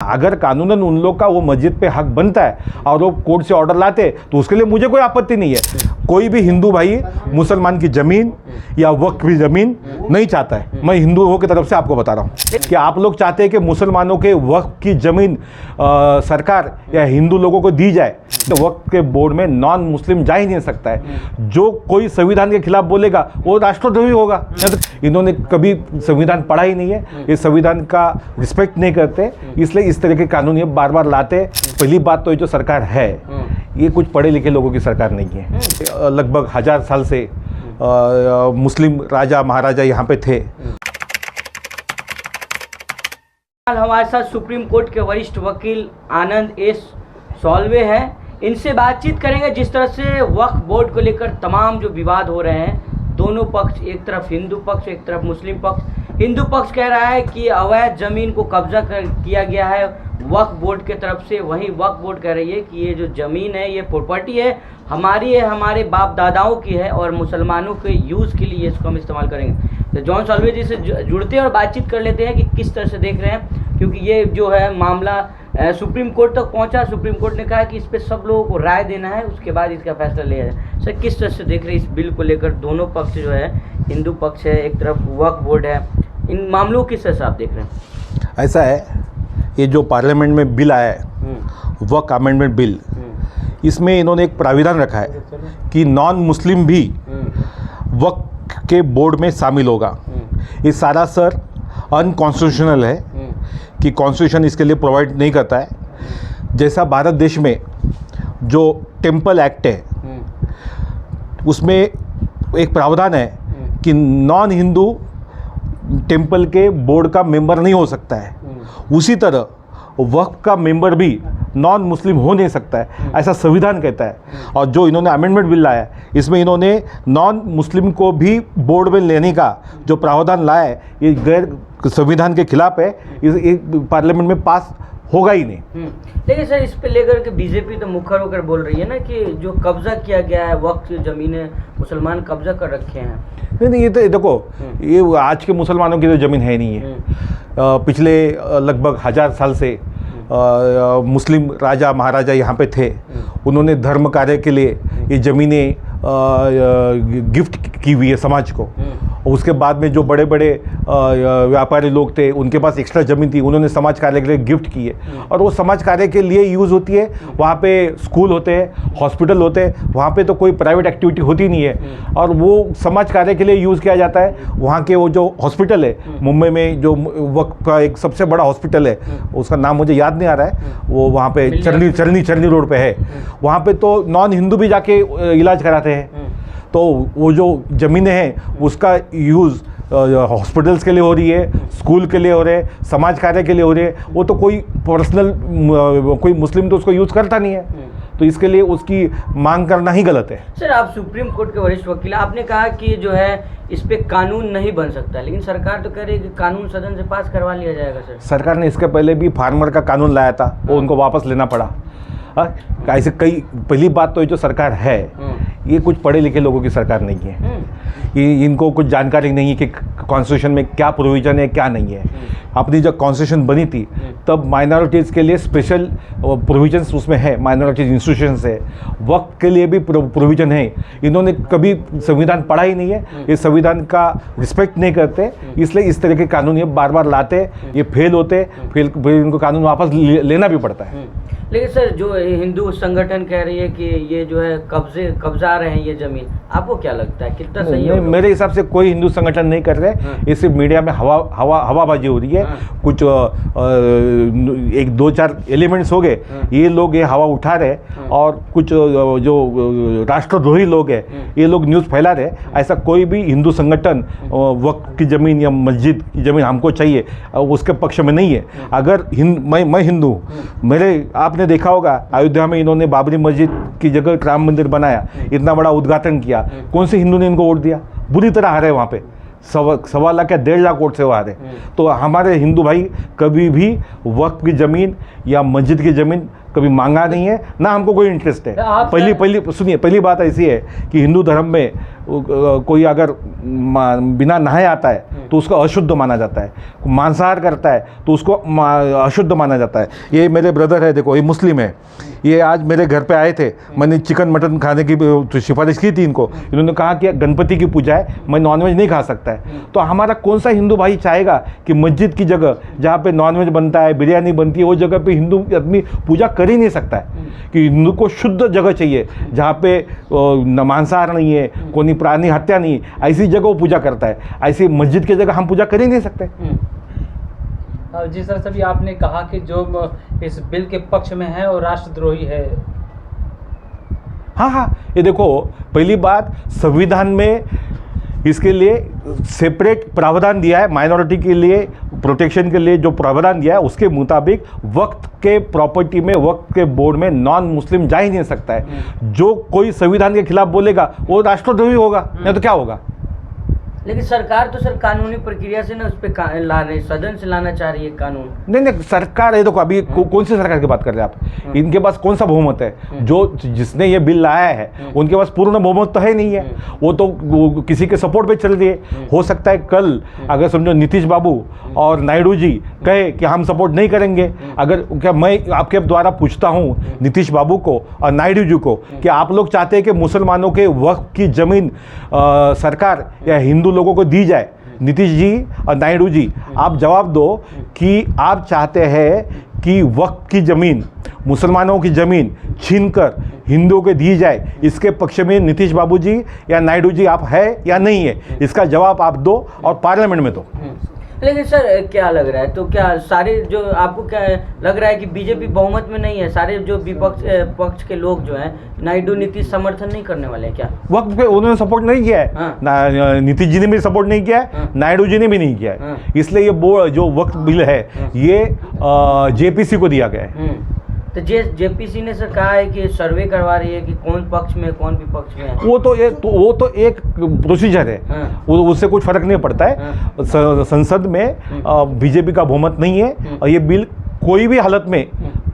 अगर कानूनन उन लोग का वो मस्जिद पे हक बनता है और वो कोर्ट से ऑर्डर लाते तो उसके लिए मुझे कोई आपत्ति नहीं है। कोई भी हिंदू भाई मुसलमान की ज़मीन या वक्फ की ज़मीन नहीं चाहता है। मैं हिंदुओं की तरफ से आपको बता रहा हूँ कि आप लोग चाहते हैं कि मुसलमानों के वक्फ की ज़मीन सरकार या हिंदू लोगों को दी जाए, तो वक्फ के बोर्ड में नॉन मुस्लिम जा ही नहीं सकता है। जो कोई संविधान के खिलाफ बोलेगा वो राष्ट्रद्रोही होगा। इन्होंने कभी संविधान पढ़ा ही नहीं है, ये संविधान का रिस्पेक्ट नहीं करते, इसलिए इस तरह के कानून ये बार बार लाते। पहली बात तो ये जो सरकार है ये कुछ पढ़े लिखे लोगों की सरकार नहीं है। लगभग 1000 साल से मुस्लिम राजा महाराजा यहाँ पे थे। हमारे साथ सुप्रीम कोर्ट के वरिष्ठ वकील आनंद एस सॉल्वे हैं। इनसे बातचीत करेंगे जिस तरह से वक्फ बोर्ड को लेकर तमाम जो विवाद हो रहे हैं, दोनों पक्ष, एक तरफ हिंदू पक्ष एक तरफ मुस्लिम पक्ष। हिंदू पक्ष कह रहा है कि अवैध ज़मीन को कब्जा किया गया है वक्फ बोर्ड के तरफ से, वहीं वक्फ बोर्ड कह रही है कि ये जो ज़मीन है ये प्रॉपर्टी है, हमारी है, हमारे बाप दादाओं की है और मुसलमानों के यूज़ के लिए इसको हम इस्तेमाल करेंगे। तो जॉन सॉल्वे जी से जुड़ते हैं और बातचीत कर लेते हैं कि किस तरह से देख रहे हैं, क्योंकि ये जो है मामला सुप्रीम कोर्ट तक पहुंचा। सुप्रीम कोर्ट ने कहा कि इस पर सब लोगों को राय देना है, उसके बाद इसका फैसला लिया जाए। सर, किस तरह से देख रहे हैं इस बिल को लेकर? दोनों पक्ष जो है, हिंदू पक्ष है, एक तरफ वक्फ बोर्ड है, इन मामलों किस तरह से आप देख रहे हैं? ऐसा है, ये जो पार्लियामेंट में बिल आया है वक्फ अमेंडमेंट बिल, इसमें इन्होंने एक प्राविधान रखा है कि नॉन मुस्लिम भी वक्फ के बोर्ड में शामिल होगा। ये सारा सर अनकॉन्स्टिट्यूशनल है कि कॉन्स्टिट्यूशन इसके लिए प्रोवाइड नहीं करता है। जैसा भारत देश में जो टेम्पल एक्ट है उसमें एक प्रावधान है कि नॉन हिंदू टेम्पल के बोर्ड का मेंबर नहीं हो सकता है, उसी तरह वक्फ का मेंबर भी नॉन मुस्लिम हो नहीं सकता है, ऐसा संविधान कहता है। और जो इन्होंने अमेंडमेंट बिल लाया है इसमें इन्होंने नॉन मुस्लिम को भी बोर्ड में लेने का जो प्रावधान लाया है ये गैर संविधान के खिलाफ है, इस पार्लियामेंट में पास होगा ही नहीं। लेकिन सर, इस पे लेकर के बीजेपी तो मुखर होकर बोल रही है ना कि जो कब्जा किया गया है वक्फ की ज़मीनें मुसलमान कब्जा कर रखे हैं। नहीं, ये तो देखो, ये आज के मुसलमानों की तो ज़मीन है नहीं है। पिछले लगभग 1000 साल से मुस्लिम राजा महाराजा यहाँ पे थे, उन्होंने धर्म कार्य के लिए ये ज़मीनें गिफ्ट की हुई है समाज को। और उसके बाद में जो बड़े बड़े व्यापारी लोग थे उनके पास एक्स्ट्रा ज़मीन थी, उन्होंने समाज कार्य के लिए गिफ्ट की है और वो समाज कार्य के लिए यूज़ होती है। वहाँ पे स्कूल होते हैं, हॉस्पिटल होते हैं, वहाँ पे तो कोई प्राइवेट एक्टिविटी होती नहीं है और वो समाज कार्य के लिए यूज़ किया जाता है। वहाँ के वो जो हॉस्पिटल है मुंबई में, जो वक्त का एक सबसे बड़ा हॉस्पिटल है, उसका नाम मुझे याद नहीं आ रहा है, वो वहाँ पे चरनी रोड पे है। वहाँ पे तो नॉन हिंदू भी जाके इलाज कराते हैं। तो वो जो ज़मीनें हैं उसका यूज़ हॉस्पिटल्स के लिए हो रही है, स्कूल के लिए हो रहे हैं, समाज कार्य के लिए हो रहे हैं। वो तो कोई पर्सनल कोई मुस्लिम तो उसको यूज़ करता नहीं है, तो इसके लिए उसकी मांग करना ही गलत है। सर, आप सुप्रीम कोर्ट के वरिष्ठ वकील, आपने कहा कि जो है इस पे कानून नहीं बन सकता, लेकिन सरकार तो कह रही है कि कानून सदन से पास करवा लिया जाएगा। सर, सरकार ने इसके पहले भी फार्मर का कानून लाया था, वो उनको वापस लेना पड़ा। ऐसे कई, पहली बात तो ये जो सरकार है ये कुछ पढ़े लिखे लोगों की सरकार नहीं है। ये इनको कुछ जानकारी नहीं है कि कॉन्स्टिट्यूशन में क्या प्रोविज़न है क्या नहीं है। अपनी जब कॉन्स्टिट्यूशन बनी थी तब माइनॉरिटीज़ के लिए स्पेशल प्रोविजंस उसमें है, माइनॉरिटीज़ इंस्टीट्यूशंस है, वक्त के लिए भी प्रोविज़न है। इन्होंने कभी संविधान पढ़ा ही नहीं है, ये संविधान का रिस्पेक्ट नहीं करते, इसलिए इस तरह के कानून ये बार बार लाते, ये फेल होते, फिर इनको कानून वापस लेना भी पड़ता है। लेकिन सर, जो हिंदू संगठन कह रही है कि ये जो है कब्जा रहे हैं ये ज़मीन, आपको क्या लगता है कितना सही है? मेरे हिसाब से कोई हिंदू संगठन नहीं कर रहे, ये सिर्फ मीडिया में हवाबाजी हो रही है। कुछ 1-2-4 एलिमेंट्स हो गए, ये लोग ये हवा उठा रहे और कुछ जो राष्ट्रद्रोही लोग हैं ये लोग न्यूज़ फैला रहे। ऐसा कोई भी हिंदू संगठन वक्फ की ज़मीन या मस्जिद की ज़मीन हमको चाहिए उसके पक्ष में नहीं है। अगर मैं हिंदू, मेरे आपने देखा होगा अयोध्या में इन्होंने बाबरी मस्जिद की जगह राम मंदिर बनाया, इतना बड़ा उद्घाटन किया, कौन से हिंदू ने इनको वोट दिया? बुरी तरह हारे वहाँ पे, 1.25 लाख या 1.5 लाख वोट से वो हारे। तो हमारे हिंदू भाई कभी भी वक्फ की ज़मीन या मस्जिद की ज़मीन कभी मांगा नहीं है, ना हमको कोई इंटरेस्ट है। पहली बात ऐसी है कि हिंदू धर्म में कोई अगर बिना नहाए आता है तो उसको अशुद्ध माना जाता है, मांसाहार करता है तो उसको अशुद्ध माना जाता है। ये मेरे ब्रदर है, देखो ये मुस्लिम है, ये आज मेरे घर पे आए थे, मैंने चिकन मटन खाने की सिफारिश की थी इनको, इन्होंने कहा कि गणपति की पूजा है, मैं नॉनवेज नहीं खा सकता है। तो हमारा कौन सा हिंदू भाई चाहेगा कि मस्जिद की जगह जहाँ पे नॉनवेज बनता है, बिरयानी बनती है, वो जगह पे हिंदू आदमी पूजा कर ही नहीं सकता है। कि हिंदू को शुद्ध जगह चाहिए जहाँ पे मांसाहार नहीं है, कोई प्राणी हत्या नहीं, ऐसी जगह वो पूजा करता है। ऐसी मस्जिद की जगह हम पूजा कर ही नहीं सकते। जी सर, सभी आपने कहा कि जो इस बिल के पक्ष में है और राष्ट्रद्रोही है। हाँ, ये देखो, पहली बात, संविधान में इसके लिए सेपरेट प्रावधान दिया है, माइनॉरिटी के लिए प्रोटेक्शन के लिए जो प्रावधान दिया है उसके मुताबिक वक्फ के प्रॉपर्टी में, वक्फ के बोर्ड में नॉन मुस्लिम जा ही नहीं सकता है। जो कोई संविधान के खिलाफ बोलेगा वो राष्ट्रद्रोही होगा, नहीं तो क्या होगा। लेकिन सरकार तो सर कानूनी प्रक्रिया से ना उस पर ला रही, सदन से लाना चाह रही है कानून। नहीं, सरकार है, देखो अभी कौन सी सरकार की बात कर रहे हैं आप, इनके पास कौन सा बहुमत है। जो जिसने ये बिल लाया है उनके पास पूर्ण बहुमत तो है नहीं है, वो तो किसी के सपोर्ट पे चल रही है। हो सकता है कल अगर समझो नीतीश बाबू और नायडू जी कहे कि हम सपोर्ट नहीं करेंगे, अगर क्या मैं आपके द्वारा पूछता हूँ नीतीश बाबू को और नायडू जी को कि आप लोग चाहते हैं कि मुसलमानों के वक्फ की ज़मीन सरकार या हिंदू लोगों को दी जाए, नीतीश जी और नायडू जी आप जवाब दो कि आप चाहते हैं कि वक्फ की ज़मीन, मुसलमानों की ज़मीन छीनकर हिंदुओं को दी जाए, इसके पक्ष में नीतीश बाबू जी या नायडू जी आप है या नहीं है, इसका जवाब आप दो और पार्लियामेंट में दो। लेकिन सर क्या लग रहा है, तो क्या सारे जो आपको क्या लग रहा है कि बीजेपी बहुमत में नहीं है, सारे जो विपक्ष पक्ष के लोग जो हैं नायडू नीतीश समर्थन नहीं करने वाले हैं क्या? वक्त पे उन्होंने सपोर्ट नहीं किया है। हाँ। नीतीश जी ने भी सपोर्ट नहीं किया है। हाँ। नायडू जी ने भी नहीं किया है। हाँ। इसलिए ये जो वक्त बिल है ये जेपीसी को दिया गया है। तो जेपीसी ने सर कहा है कि सर्वे करवा रही है कि कौन पक्ष में कौन विपक्ष में है। वो तो एक प्रोसीजर है। हाँ। उससे कुछ फर्क नहीं पड़ता है। हाँ। संसद में बीजेपी का बहुमत नहीं है और ये बिल कोई भी हालत में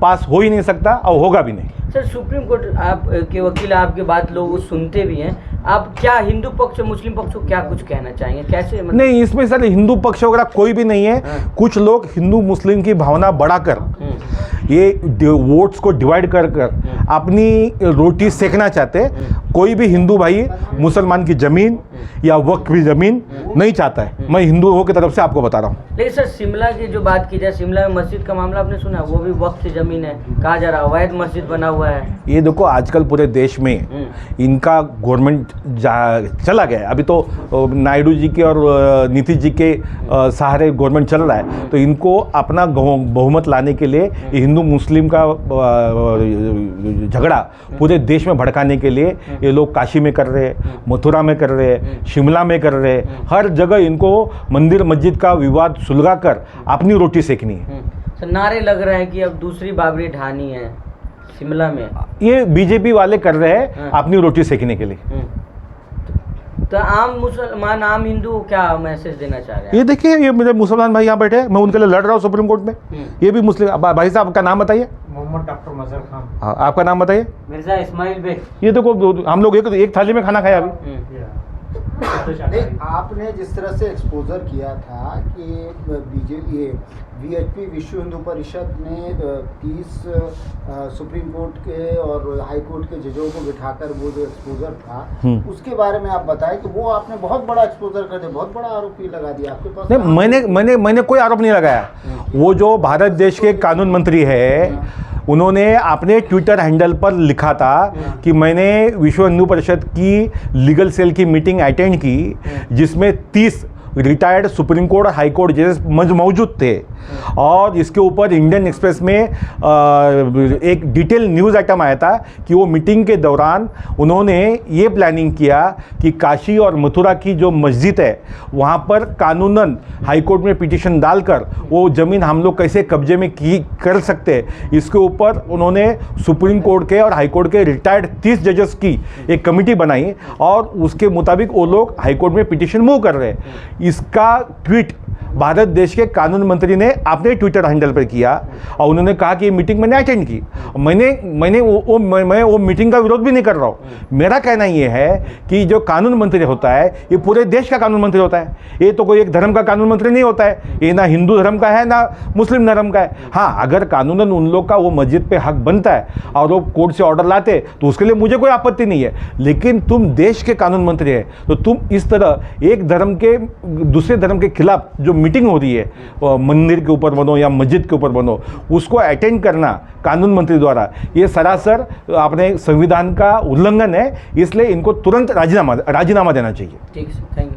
पास हो ही नहीं सकता और होगा भी नहीं। सर सुप्रीम कोर्ट आप के वकील आपकी बात लोग सुनते भी हैं, आप क्या हिंदू पक्ष और मुस्लिम पक्ष को क्या कुछ कहना चाहेंगे, कैसे मतलब? नहीं, इसमें सर हिंदू पक्ष वगैरह कोई भी नहीं है। हाँ। कुछ लोग हिंदू मुस्लिम की भावना बढ़ाकर ये वोट्स को डिवाइड कर अपनी रोटी सेकना चाहते हैं। कोई भी हिंदू भाई मुसलमान की ज़मीन या वक्फ की ज़मीन नहीं चाहता है। मैं हिंदुओं की तरफ से आपको बता रहा हूँ। लेकिन सर शिमला की जो बात की जाए, शिमला में मस्जिद का मामला आपने सुना, वो भी वक्फ की ज़मीन है, कहा जा रहा अवैध मस्जिद बना हुआ है। ये देखो आजकल पूरे देश में इनका गवर्नमेंट चला गया है। अभी तो नायडू जी के और नीतीश जी के सहारे गवर्नमेंट चल रहा है, तो इनको अपना बहुमत लाने के लिए हिंदू मुस्लिम का झगड़ा पूरे देश में भड़काने के लिए ये लोग काशी में कर रहे हैं, मथुरा में कर रहे हैं, शिमला में कर रहे हैं। हर जगह इनको मंदिर मस्जिद का विवाद सुलझा कर अपनी रोटी सेकनी है। सर नारे लग रहे हैं कि अब दूसरी बाबरी ढानी है शिमला में, ये बीजेपी वाले कर रहे हैं अपनी रोटी सेकने के लिए। तो आम मुसलमान, आम हिंदू को क्या मैसेज देना चाह रहे हैं? ये देखिए, ये मेरे मुसलमान भाई यहाँ बैठे हैं, मैं उनके लिए लड़ रहा हूँ सुप्रीम कोर्ट में। ये भी मुस्लिम भाई साहब, आपका नाम बताइए। मोहम्मद डॉक्टर मजहर खान। हाँ, आपका नाम बताइए। मिर्जा इस्माइल बेग। ये देखो हम लोग एक थाली में खाना खाया अभी। नहीं, आपने जिस तरह से एक्सपोजर किया था कि बीजेपी वीएचपी विश्व हिंदू परिषद ने 30 सुप्रीम कोर्ट के और हाई कोर्ट के जजों को बिठाकर वो जो एक्सपोजर था उसके बारे में आप बताएं कि वो आपने बहुत बड़ा एक्सपोजर कर दिया, बहुत बड़ा आरोप ही लगा दिया आपके पास। नहीं, मैंने कोई आरोप नहीं लगाया। वो जो भारत देश के कानून मंत्री है उन्होंने अपने ट्विटर हैंडल पर लिखा था कि मैंने विश्व हिंदू परिषद की लीगल सेल की मीटिंग अटेंड की जिसमें 30 रिटायर्ड सुप्रीम कोर्ट और हाई कोर्ट जजेस मौजूद थे, और इसके ऊपर इंडियन एक्सप्रेस में एक डिटेल न्यूज़ आइटम आया था कि वो मीटिंग के दौरान उन्होंने ये प्लानिंग किया कि काशी और मथुरा की जो मस्जिद है वहाँ पर कानूनन हाई कोर्ट में पिटीशन डालकर वो ज़मीन हम लोग कैसे कब्जे में कर सकते हैं, इसके ऊपर उन्होंने सुप्रीम कोर्ट के और हाई कोर्ट के रिटायर्ड 30 जजेस की एक कमेटी बनाई और उसके मुताबिक वो लोग हाई कोर्ट में पिटीशन मूव कर रहे हैं। इसका ट्वीट भारत देश के कानून मंत्री ने अपने ट्विटर हैंडल पर किया और उन्होंने कहा कि ये मीटिंग मैंने अटेंड की। मैं वो मीटिंग का विरोध भी नहीं कर रहा हूँ। मेरा कहना ये है कि जो कानून मंत्री होता है ये पूरे देश का कानून मंत्री होता है, ये तो कोई एक धर्म का कानून मंत्री नहीं होता है, ये ना हिंदू धर्म का है ना मुस्लिम धर्म का है। हाँ, अगर कानूनन उन लोग का वो मस्जिद पे हक बनता है और वो कोर्ट से ऑर्डर लाते तो उसके लिए मुझे कोई आपत्ति नहीं है, लेकिन तुम देश के कानून मंत्री है तो तुम इस तरह एक धर्म के दूसरे धर्म के खिलाफ जो मीटिंग हो रही है मंदिर के ऊपर बनो या मस्जिद के ऊपर बनो, उसको अटेंड करना कानून मंत्री द्वारा ये सरासर अपने संविधान का उल्लंघन है, इसलिए इनको तुरंत राजीनामा देना चाहिए। ठीक है, थैंक यू।